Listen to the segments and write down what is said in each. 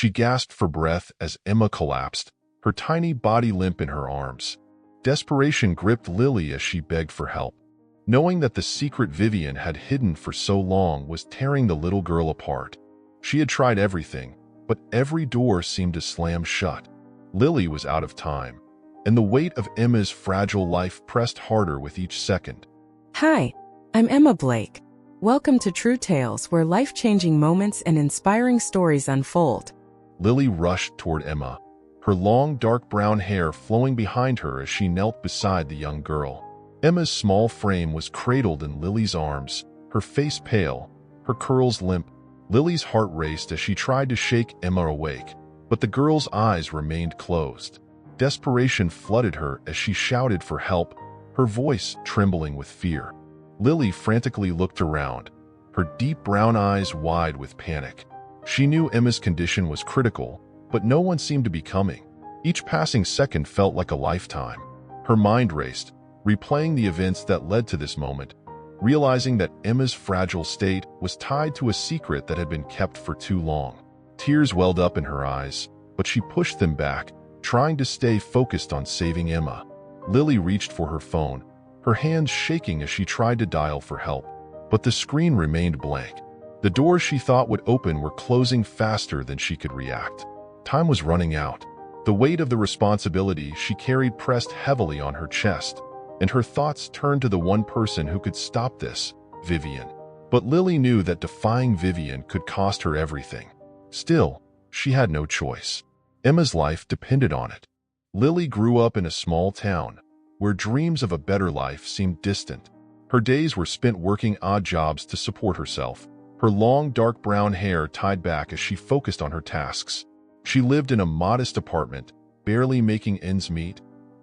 She gasped for breath as Emma collapsed, her tiny body limp in her arms. Desperation gripped Lily as she begged for help. Knowing that the secret Vivian had hidden for so long was tearing the little girl apart. She had tried everything, but every door seemed to slam shut. Lily was out of time, and the weight of Emma's fragile life pressed harder with each second. Hi, I'm Emma Blake. Welcome to True Tales, where life-changing moments and inspiring stories unfold. Lily rushed toward Emma, her long dark brown hair flowing behind her as she knelt beside the young girl. Emma's small frame was cradled in Lily's arms, her face pale, her curls limp. Lily's heart raced as she tried to shake Emma awake, but the girl's eyes remained closed. Desperation flooded her as she shouted for help, her voice trembling with fear. Lily frantically looked around, her deep brown eyes wide with panic. She knew Emma's condition was critical, but no one seemed to be coming. Each passing second felt like a lifetime. Her mind raced, replaying the events that led to this moment, realizing that Emma's fragile state was tied to a secret that had been kept for too long. Tears welled up in her eyes, but she pushed them back, trying to stay focused on saving Emma. Lily reached for her phone, her hands shaking as she tried to dial for help, but the screen remained blank. The doors she thought would open were closing faster than she could react. Time was running out. The weight of the responsibility she carried pressed heavily on her chest, and her thoughts turned to the one person who could stop this, Vivian. But Lily knew that defying Vivian could cost her everything. Still, she had no choice. Emma's life depended on it. Lily grew up in a small town, where dreams of a better life seemed distant. Her days were spent working odd jobs to support herself, her long dark brown hair tied back as she focused on her tasks. She lived in a modest apartment, barely making ends meet,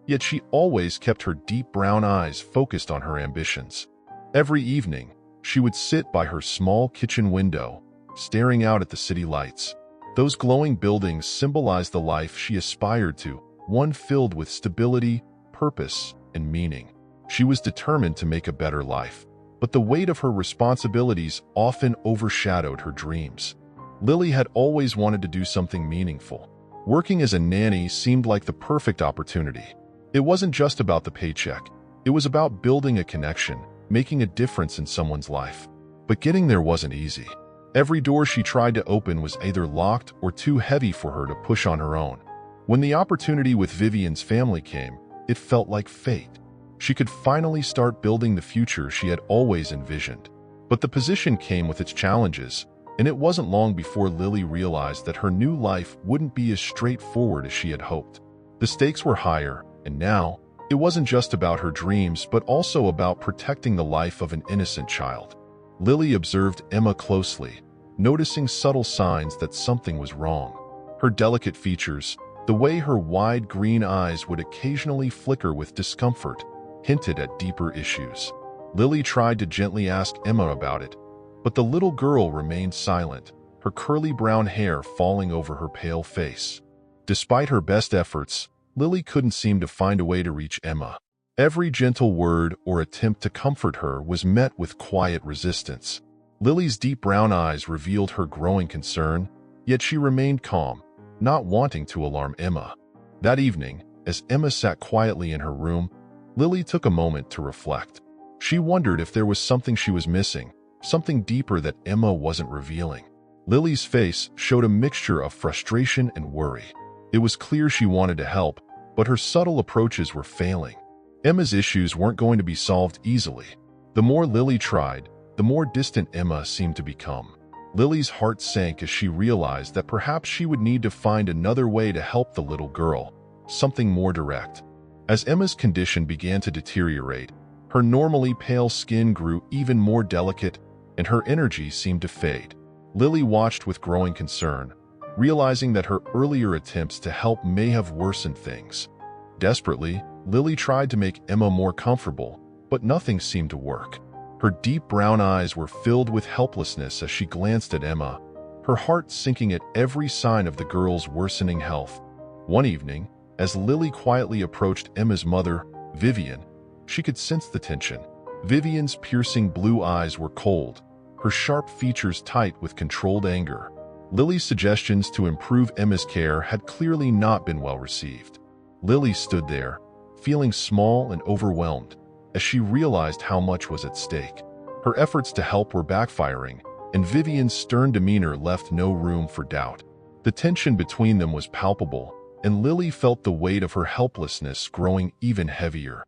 yet she always kept her deep brown eyes focused on her ambitions. Every evening, she would sit by her small kitchen window, staring out at the city lights. Those glowing buildings symbolized the life she aspired to, one filled with stability, purpose, and meaning. She was determined to make a better life, but the weight of her responsibilities often overshadowed her dreams. Lily had always wanted to do something meaningful. Working as a nanny seemed like the perfect opportunity. It wasn't just about the paycheck. It was about building a connection, making a difference in someone's life. But getting there wasn't easy. Every door she tried to open was either locked or too heavy for her to push on her own. When the opportunity with Vivian's family came, it felt like fate. She could finally start building the future she had always envisioned. But the position came with its challenges, and it wasn't long before Lily realized that her new life wouldn't be as straightforward as she had hoped. The stakes were higher, and now, it wasn't just about her dreams but also about protecting the life of an innocent child. Lily observed Emma closely, noticing subtle signs that something was wrong. Her delicate features, the way her wide green eyes would occasionally flicker with discomfort, hinted at deeper issues. Lily tried to gently ask Emma about it, but the little girl remained silent, her curly brown hair falling over her pale face. Despite her best efforts, Lily couldn't seem to find a way to reach Emma. Every gentle word or attempt to comfort her was met with quiet resistance. Lily's deep brown eyes revealed her growing concern, yet she remained calm, not wanting to alarm Emma. That evening, as Emma sat quietly in her room, Lily took a moment to reflect. She wondered if there was something she was missing, something deeper that Emma wasn't revealing. Lily's face showed a mixture of frustration and worry. It was clear she wanted to help, but her subtle approaches were failing. Emma's issues weren't going to be solved easily. The more Lily tried, the more distant Emma seemed to become. Lily's heart sank as she realized that perhaps she would need to find another way to help the little girl, something more direct. As Emma's condition began to deteriorate, her normally pale skin grew even more delicate, and her energy seemed to fade. Lily watched with growing concern, realizing that her earlier attempts to help may have worsened things. Desperately, Lily tried to make Emma more comfortable, but nothing seemed to work. Her deep brown eyes were filled with helplessness as she glanced at Emma, her heart sinking at every sign of the girl's worsening health. One evening, as Lily quietly approached Emma's mother, Vivian, she could sense the tension. Vivian's piercing blue eyes were cold, her sharp features tight with controlled anger. Lily's suggestions to improve Emma's care had clearly not been well received. Lily stood there, feeling small and overwhelmed, as she realized how much was at stake. Her efforts to help were backfiring, and Vivian's stern demeanor left no room for doubt. The tension between them was palpable, and Lily felt the weight of her helplessness growing even heavier.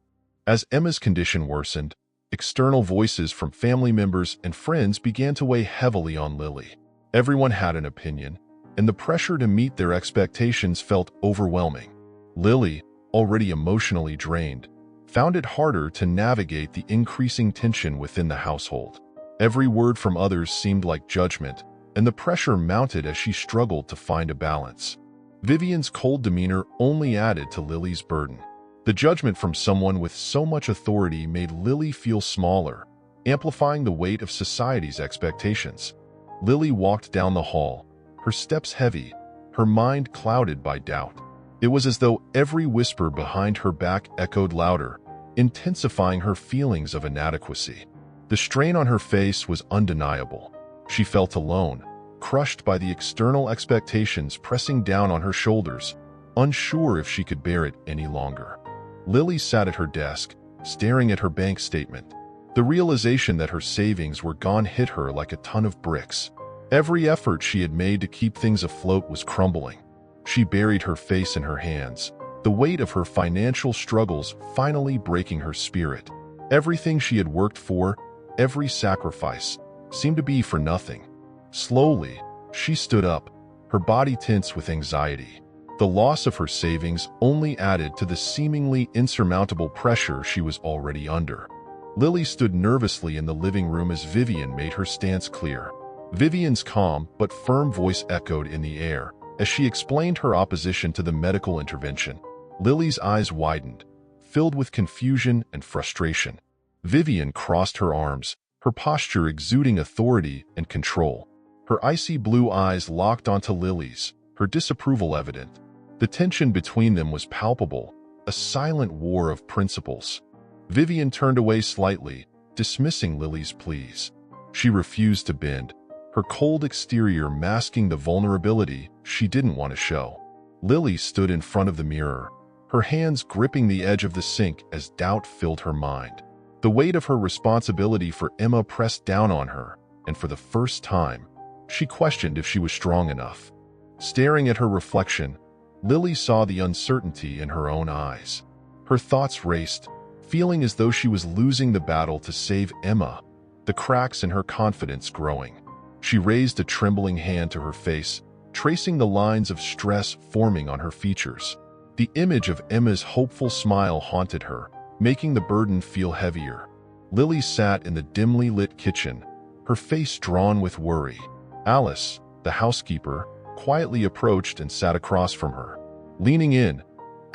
As Emma's condition worsened, external voices from family members and friends began to weigh heavily on Lily. Everyone had an opinion, and the pressure to meet their expectations felt overwhelming. Lily, already emotionally drained, found it harder to navigate the increasing tension within the household. Every word from others seemed like judgment, and the pressure mounted as she struggled to find a balance. Vivian's cold demeanor only added to Lily's burden. The judgment from someone with so much authority made Lily feel smaller, amplifying the weight of society's expectations. Lily walked down the hall, her steps heavy, her mind clouded by doubt. It was as though every whisper behind her back echoed louder, intensifying her feelings of inadequacy. The strain on her face was undeniable. She felt alone, crushed by the external expectations pressing down on her shoulders, unsure if she could bear it any longer. Lily sat at her desk, staring at her bank statement. The realization that her savings were gone hit her like a ton of bricks. Every effort she had made to keep things afloat was crumbling. She buried her face in her hands, the weight of her financial struggles finally breaking her spirit. Everything she had worked for, every sacrifice, seemed to be for nothing. Slowly, she stood up, her body tense with anxiety. The loss of her savings only added to the seemingly insurmountable pressure she was already under. Lily stood nervously in the living room as Vivian made her stance clear. Vivian's calm but firm voice echoed in the air as she explained her opposition to the medical intervention. Lily's eyes widened, filled with confusion and frustration. Vivian crossed her arms, her posture exuding authority and control. Her icy blue eyes locked onto Lily's, her disapproval evident. The tension between them was palpable, a silent war of principles. Vivian turned away slightly, dismissing Lily's pleas. She refused to bend, her cold exterior masking the vulnerability she didn't want to show. Lily stood in front of the mirror, her hands gripping the edge of the sink as doubt filled her mind. The weight of her responsibility for Emma pressed down on her, and for the first time, she questioned if she was strong enough. Staring at her reflection, Lily saw the uncertainty in her own eyes. Her thoughts raced, feeling as though she was losing the battle to save Emma, the cracks in her confidence growing. She raised a trembling hand to her face, tracing the lines of stress forming on her features. The image of Emma's hopeful smile haunted her, making the burden feel heavier. Lily sat in the dimly lit kitchen, her face drawn with worry. Alice, the housekeeper, quietly approached and sat across from her. Leaning in,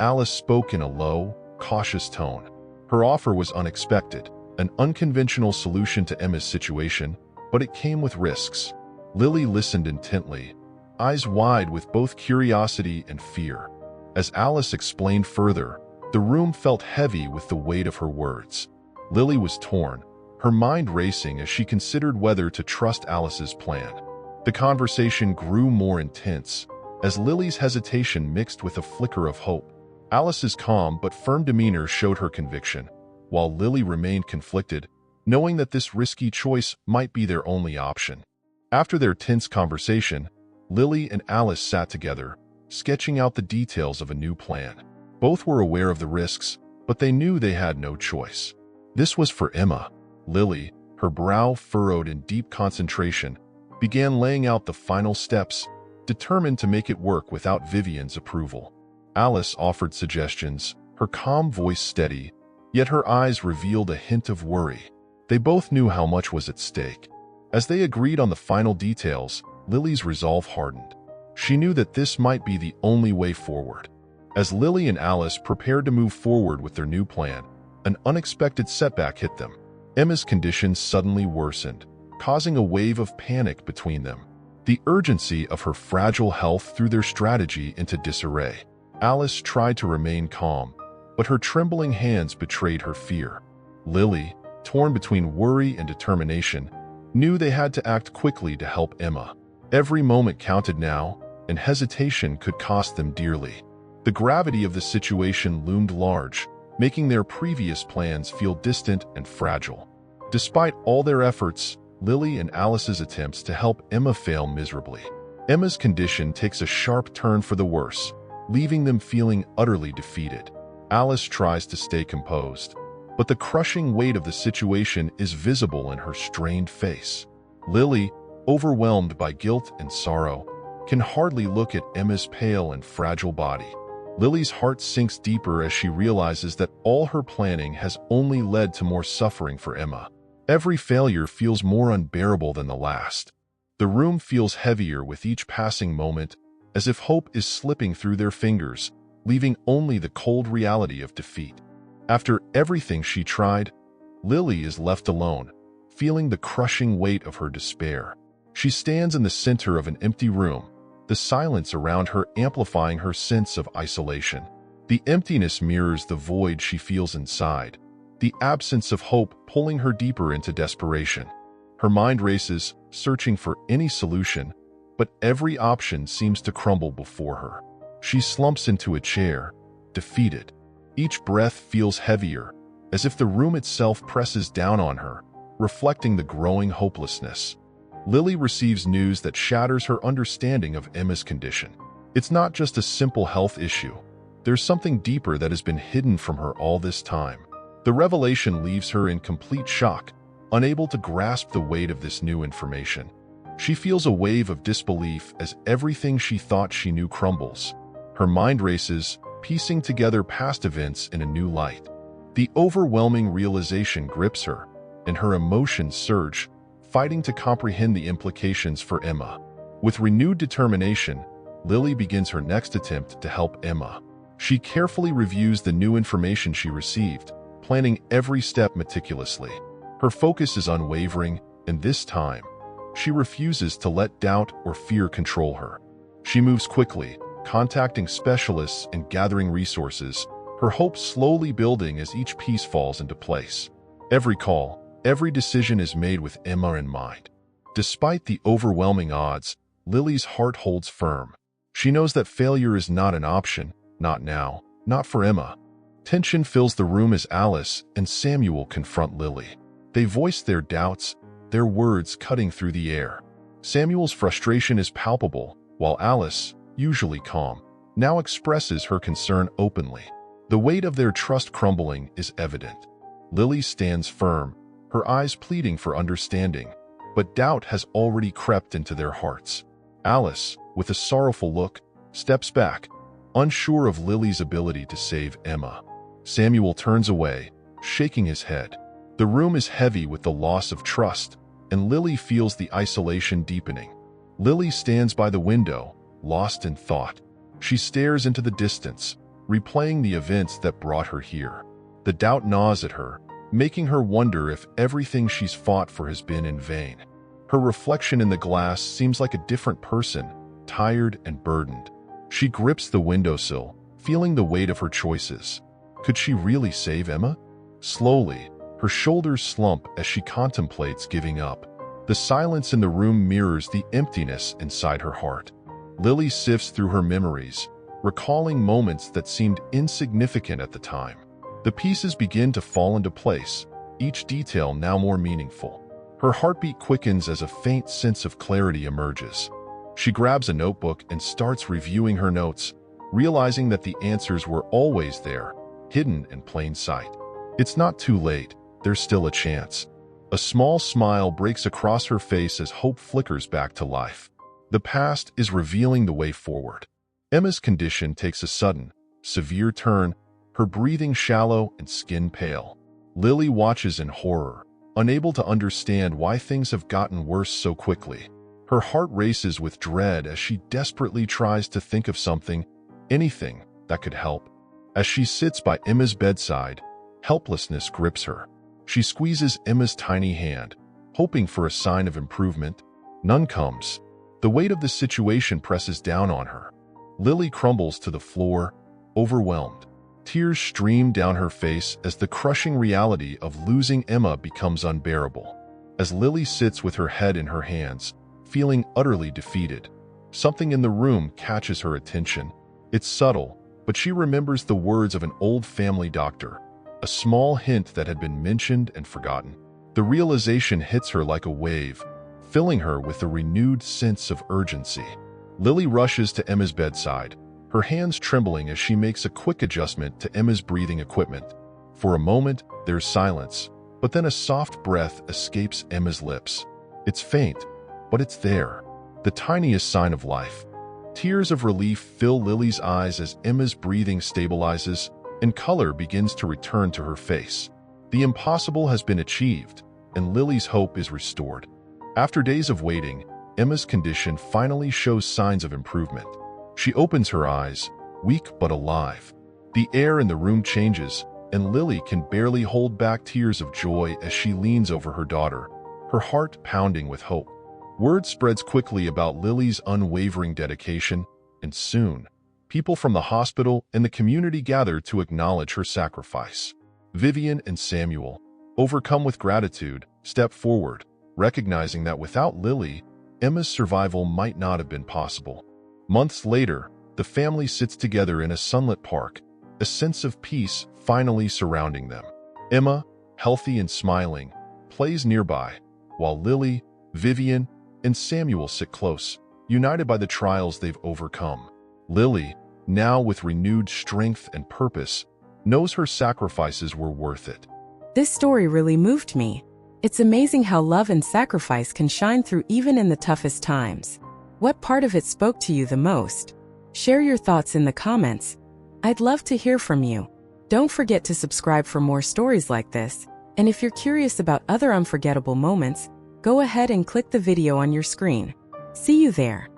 Alice spoke in a low, cautious tone. Her offer was unexpected, an unconventional solution to Emma's situation, but it came with risks. Lily listened intently, eyes wide with both curiosity and fear. As Alice explained further, the room felt heavy with the weight of her words. Lily was torn, her mind racing as she considered whether to trust Alice's plan. The conversation grew more intense, as Lily's hesitation mixed with a flicker of hope. Alice's calm but firm demeanor showed her conviction, while Lily remained conflicted, knowing that this risky choice might be their only option. After their tense conversation, Lily and Alice sat together, sketching out the details of a new plan. Both were aware of the risks, but they knew they had no choice. This was for Emma. Lily, her brow furrowed in deep concentration, began laying out the final steps, determined to make it work without Vivian's approval. Alice offered suggestions, her calm voice steady, yet her eyes revealed a hint of worry. They both knew how much was at stake. As they agreed on the final details, Lily's resolve hardened. She knew that this might be the only way forward. As Lily and Alice prepared to move forward with their new plan, an unexpected setback hit them. Emma's condition suddenly worsened, causing a wave of panic between them. The urgency of her fragile health threw their strategy into disarray. Alice tried to remain calm, but her trembling hands betrayed her fear. Lily, torn between worry and determination, knew they had to act quickly to help Emma. Every moment counted now, and hesitation could cost them dearly. The gravity of the situation loomed large, making their previous plans feel distant and fragile. Despite all their efforts, Lily and Alice's attempts to help Emma fail miserably. Emma's condition takes a sharp turn for the worse, leaving them feeling utterly defeated. Alice tries to stay composed, but the crushing weight of the situation is visible in her strained face. Lily, overwhelmed by guilt and sorrow, can hardly look at Emma's pale and fragile body. Lily's heart sinks deeper as she realizes that all her planning has only led to more suffering for Emma. Every failure feels more unbearable than the last. The room feels heavier with each passing moment, as if hope is slipping through their fingers, leaving only the cold reality of defeat. After everything she tried, Lily is left alone, feeling the crushing weight of her despair. She stands in the center of an empty room, the silence around her amplifying her sense of isolation. The emptiness mirrors the void she feels inside, the absence of hope pulling her deeper into desperation. Her mind races, searching for any solution, but every option seems to crumble before her. She slumps into a chair, defeated. Each breath feels heavier, as if the room itself presses down on her, reflecting the growing hopelessness. Lily receives news that shatters her understanding of Emma's condition. It's not just a simple health issue. There's something deeper that has been hidden from her all this time. The revelation leaves her in complete shock, unable to grasp the weight of this new information. She feels a wave of disbelief as everything she thought she knew crumbles. Her mind races, piecing together past events in a new light. The overwhelming realization grips her, and her emotions surge, fighting to comprehend the implications for Emma. With renewed determination, Lily begins her next attempt to help Emma. She carefully reviews the new information she received, planning every step meticulously. Her focus is unwavering, and this time, she refuses to let doubt or fear control her. She moves quickly, contacting specialists and gathering resources, her hopes slowly building as each piece falls into place. Every call, every decision is made with Emma in mind. Despite the overwhelming odds, Lily's heart holds firm. She knows that failure is not an option, not now, not for Emma. Tension fills the room as Alice and Samuel confront Lily. They voice their doubts, their words cutting through the air. Samuel's frustration is palpable, while Alice, usually calm, now expresses her concern openly. The weight of their trust crumbling is evident. Lily stands firm, her eyes pleading for understanding, but doubt has already crept into their hearts. Alice, with a sorrowful look, steps back, unsure of Lily's ability to save Emma. Samuel turns away, shaking his head. The room is heavy with the loss of trust, and Lily feels the isolation deepening. Lily stands by the window, lost in thought. She stares into the distance, replaying the events that brought her here. The doubt gnaws at her, making her wonder if everything she's fought for has been in vain. Her reflection in the glass seems like a different person, tired and burdened. She grips the windowsill, feeling the weight of her choices. Could she really save Emma? Slowly, her shoulders slump as she contemplates giving up. The silence in the room mirrors the emptiness inside her heart. Lily sifts through her memories, recalling moments that seemed insignificant at the time. The pieces begin to fall into place, each detail now more meaningful. Her heartbeat quickens as a faint sense of clarity emerges. She grabs a notebook and starts reviewing her notes, realizing that the answers were always there, hidden in plain sight. It's not too late, there's still a chance. A small smile breaks across her face as hope flickers back to life. The past is revealing the way forward. Emma's condition takes a sudden, severe turn, her breathing shallow and skin pale. Lily watches in horror, unable to understand why things have gotten worse so quickly. Her heart races with dread as she desperately tries to think of something, anything, that could help. As she sits by Emma's bedside, helplessness grips her. She squeezes Emma's tiny hand, hoping for a sign of improvement. None comes. The weight of the situation presses down on her. Lily crumbles to the floor, overwhelmed. Tears stream down her face as the crushing reality of losing Emma becomes unbearable. As Lily sits with her head in her hands, feeling utterly defeated. Something in the room catches her attention. It's subtle, but she remembers the words of an old family doctor, a small hint that had been mentioned and forgotten. The realization hits her like a wave, filling her with a renewed sense of urgency. Lily rushes to Emma's bedside, her hands trembling as she makes a quick adjustment to Emma's breathing equipment. For a moment, there's silence, but then a soft breath escapes Emma's lips. It's faint, but it's there, the tiniest sign of life. Tears of relief fill Lily's eyes as Emma's breathing stabilizes and color begins to return to her face. The impossible has been achieved, and Lily's hope is restored. After days of waiting, Emma's condition finally shows signs of improvement. She opens her eyes, weak but alive. The air in the room changes, and Lily can barely hold back tears of joy as she leans over her daughter, her heart pounding with hope. Word spreads quickly about Lily's unwavering dedication, and soon, people from the hospital and the community gather to acknowledge her sacrifice. Vivian and Samuel, overcome with gratitude, step forward, recognizing that without Lily, Emma's survival might not have been possible. Months later, the family sits together in a sunlit park, a sense of peace finally surrounding them. Emma, healthy and smiling, plays nearby, while Lily, Vivian, and Samuel sit close, united by the trials they've overcome. Lily, now with renewed strength and purpose, knows her sacrifices were worth it. This story really moved me. It's amazing how love and sacrifice can shine through even in the toughest times. What part of it spoke to you the most? Share your thoughts in the comments. I'd love to hear from you. Don't forget to subscribe for more stories like this, and if you're curious about other unforgettable moments, go ahead and click the video on your screen. See you there.